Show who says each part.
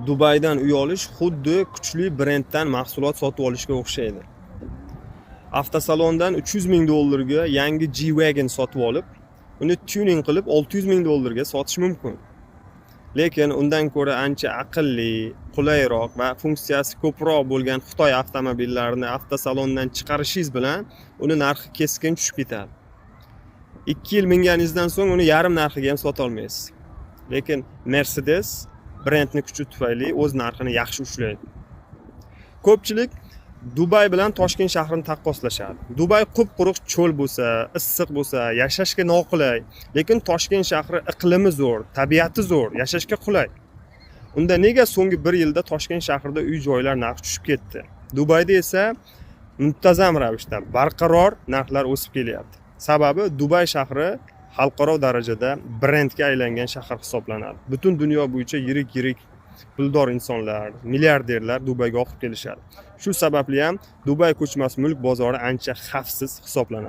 Speaker 1: Dubaydan uy olish xuddi kuchli brenddan mahsulot sotib olishga o'xshaydi. Avtosalondan 300 ming dollarga yangi G-Wagon sotib olib, uni tuning qilib 600 ming dollarga sotish mumkin. Lekin undan ko'ra ancha aqlli, qulayroq va funksiyasi ko'proq bo'lgan Xitoy avtomobillarini avtosalondan chiqarishingiz bilan uni narxi keskin tushib ketadi. 2 yil minganingizdan so'ng uni yarim narxiga ham sota olmaysiz. Lekin Mercedes brendni kuchi tufayli o'z narxini yaxshi ushlaydi. Ko'pchilik Dubay bilan Toshkent shahrini taqqoslashadi. Dubay qup-quruq cho'l bo'lsa, issiq bo'lsa, yashashga noqulay, lekin Toshkent shahri iqlimi zo'r, tabiati zo'r, yashashga qulay. Unda nega so'nggi 1 yilda Toshkent shahrida uy-joylar narxi tushib ketdi? Dubayda esa muntazam ravishda barqaror narxlar o'sib kelyapti. Sababi Dubay shahri xalqaro darajada brendga aylangan shahar hisoblanadi. Butun dunyo bo'yicha yirik puldor insonlar, milliarderlar Dubayga oqib kelishadi. Shu sababli ham Dubay ko'chmas mulk bozori ancha xavfsiz hisoblanadi.